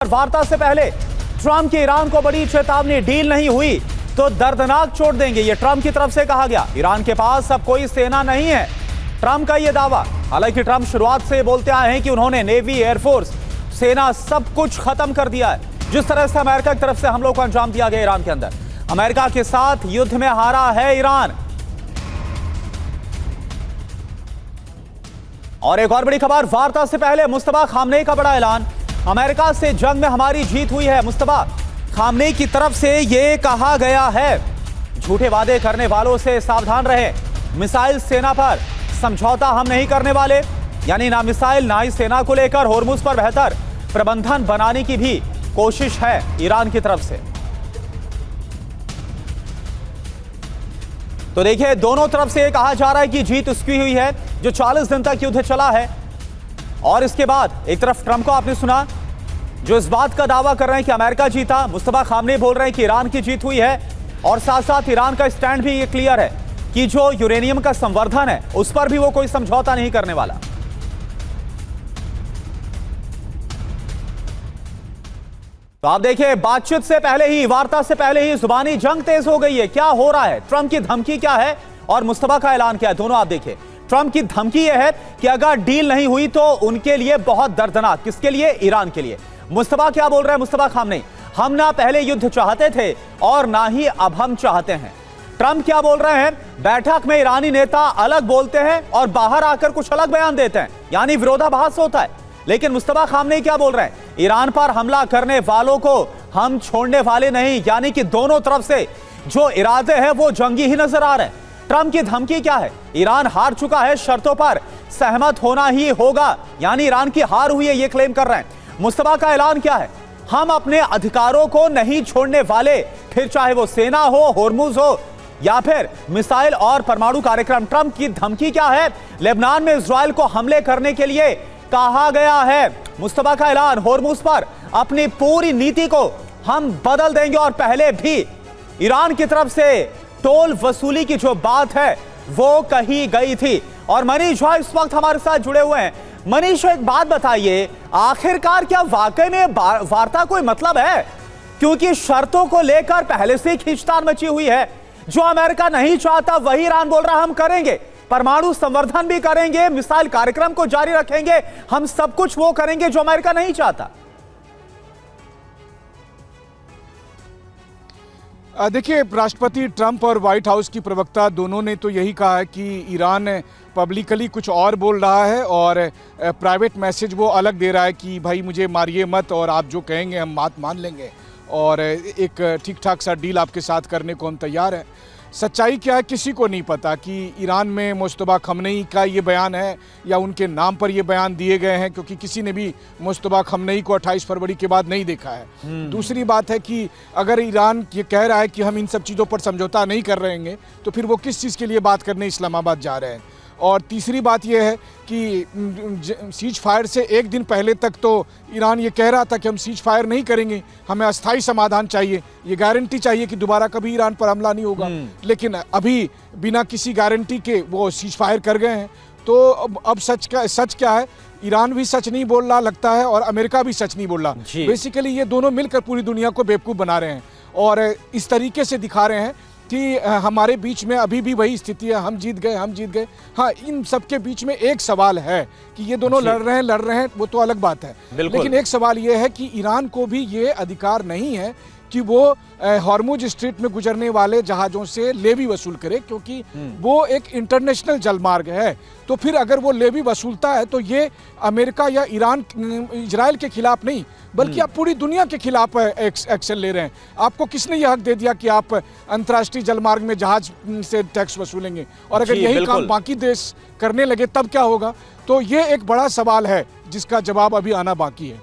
वार्ता से पहले ट्रंप की ईरान को बड़ी चेतावनी, डील नहीं हुई तो दर्दनाक चोट देंगे, यह ट्रंप की तरफ से कहा गया। ईरान के पास अब कोई सेना नहीं है, ट्रंप का यह दावा। हालांकि ट्रंप शुरुआत से बोलते आए हैं कि उन्होंने नेवी, एयरफोर्स, सेना सब कुछ खत्म कर दिया है। जिस तरह से अमेरिका की तरफ से हमलों को अंजाम दिया गया ईरान के अंदर, अमेरिका के साथ युद्ध में हारा है ईरान। और एक और बड़ी खबर, वार्ता से पहले मुस्तफा खामनेई का बड़ा ऐलान, अमेरिका से जंग में हमारी जीत हुई है। मुस्तफा खामनेई की तरफ से यह कहा गया है, झूठे वादे करने वालों से सावधान रहे, मिसाइल सेना पर समझौता हम नहीं करने वाले, यानी ना मिसाइल ना ही सेना को लेकर होर्मुज पर बेहतर प्रबंधन बनाने की भी कोशिश है ईरान की तरफ से। तो देखिए, दोनों तरफ से यह कहा जा रहा है कि जीत उसकी हुई है जो 40 दिन तक युद्ध चला है। और इसके बाद एक तरफ ट्रंप को आपने सुना जो इस बात का दावा कर रहे हैं कि अमेरिका जीता, मुस्तफा खामनेई बोल रहे हैं कि ईरान की जीत हुई है। और साथ साथ ईरान का स्टैंड भी ये क्लियर है कि जो यूरेनियम का संवर्धन है उस पर भी वो कोई समझौता नहीं करने वाला। तो आप देखिए, बातचीत से पहले ही, वार्ता से पहले ही जुबानी जंग तेज हो गई है। क्या हो रहा है, ट्रंप की धमकी क्या है और मुस्तफा का ऐलान क्या है, दोनों आप देखिए। ट्रंप की धमकी यह है कि अगर डील नहीं हुई तो उनके लिए बहुत दर्दनाक, किसके लिए, ईरान के लिए। मुस्तफा क्या बोल रहे हैं, मुस्तफा खामनेई, हम ना पहले युद्ध चाहते थे और ना ही अब हम चाहते हैं। ट्रंप क्या बोल रहे हैं, बैठक में ईरानी नेता अलग बोलते हैं और बाहर आकर कुछ अलग बयान देते हैं, यानी विरोधाभास होता है। लेकिन मुस्तफा खामनेई क्या बोल रहे हैं, ईरान पर हमला करने वालों को हम छोड़ने वाले नहीं, यानी कि दोनों तरफ से जो इरादे हैं वो जंगी ही नजर आ रहे हैं। ट्रंप की धमकी क्या है, ईरान हार चुका है, शर्तों पर सहमत होना ही होगा, यानी ईरान की हार हुई है, ये क्लेम कर रहे हैं। मुस्तफा का ऐलान क्या है, हम अपने अधिकारों को नहीं छोड़ने वाले, फिर चाहे वो सेना हो, होर्मुज हो या फिर मिसाइल और परमाणु कार्यक्रम। ट्रंप की धमकी क्या है, लेबनान में इजराइल को हमले करने के लिए कहा गया है। मुस्तफा का ऐलान, होर्मुज पर अपनी पूरी नीति को हम बदल देंगे। और पहले भी ईरान की तरफ से टोल वसूली की जो बात है वो कही गई थी। और मनीष झा इस वक्त हमारे साथ जुड़े हुए हैं। मनीष, एक बात बताइए, आखिरकार क्या वाकई में वार्ता कोई मतलब है? क्योंकि शर्तों को लेकर पहले से खींचतान मची हुई है। जो अमेरिका नहीं चाहता वही ईरान बोल रहा हम करेंगे, परमाणु संवर्धन भी करेंगे, मिसाइल कार्यक्रम को जारी रखेंगे, हम सब कुछ वो करेंगे जो अमेरिका नहीं चाहता। देखिए, राष्ट्रपति ट्रंप और व्हाइट हाउस की प्रवक्ता दोनों ने तो यही कहा है कि ईरान पब्लिकली कुछ और बोल रहा है और प्राइवेट मैसेज वो अलग दे रहा है कि भाई मुझे मारिए मत और आप जो कहेंगे हम बात मान लेंगे और एक ठीक ठाक सा डील आपके साथ करने को हम तैयार हैं। सच्चाई क्या है किसी को नहीं पता कि ईरान में मुस्तफा खामनेई का ये बयान है या उनके नाम पर ये बयान दिए गए हैं, क्योंकि किसी ने भी मुस्तफा खामनेई को 28 फरवरी के बाद नहीं देखा है। दूसरी बात है कि अगर ईरान ये कह रहा है कि हम इन सब चीज़ों पर समझौता नहीं कर रहे हैं तो फिर वो किस चीज़ के लिए बात करने इस्लामाबाद जा रहे हैं। और तीसरी बात यह है कि सीज फायर से एक दिन पहले तक तो ईरान ये कह रहा था कि हम सीज फायर नहीं करेंगे, हमें अस्थायी समाधान चाहिए, ये गारंटी चाहिए कि दोबारा कभी ईरान पर हमला नहीं होगा। लेकिन अभी बिना किसी गारंटी के वो सीज फायर कर गए हैं। तो अब सच क्या है, ईरान भी सच नहीं बोल रहा लगता है और अमेरिका भी सच नहीं बोल रहा। बेसिकली ये दोनों मिलकर पूरी दुनिया को बेवकूफ़ बना रहे हैं और इस तरीके से दिखा रहे हैं कि हमारे बीच में अभी भी वही स्थिति है, हम जीत गए। हाँ, इन सब के बीच में एक सवाल है कि ये दोनों लड़ रहे हैं वो तो अलग बात है, लेकिन एक सवाल ये है कि ईरान को भी ये अधिकार नहीं है कि वो हॉर्मुज स्ट्रीट में गुजरने वाले जहाज़ों से लेवी वसूल करे, क्योंकि वो एक इंटरनेशनल जलमार्ग है। तो फिर अगर वो लेवी वसूलता है तो ये अमेरिका या ईरान, इजराइल के खिलाफ नहीं बल्कि आप पूरी दुनिया के खिलाफ एक्शन ले रहे हैं। आपको किसने यह हक दे दिया कि आप अंतर्राष्ट्रीय जलमार्ग में जहाज से टैक्स वसूलेंगे? और अगर यही काम बाकी देश करने लगे तब क्या होगा? तो ये एक बड़ा सवाल है जिसका जवाब अभी आना बाकी है।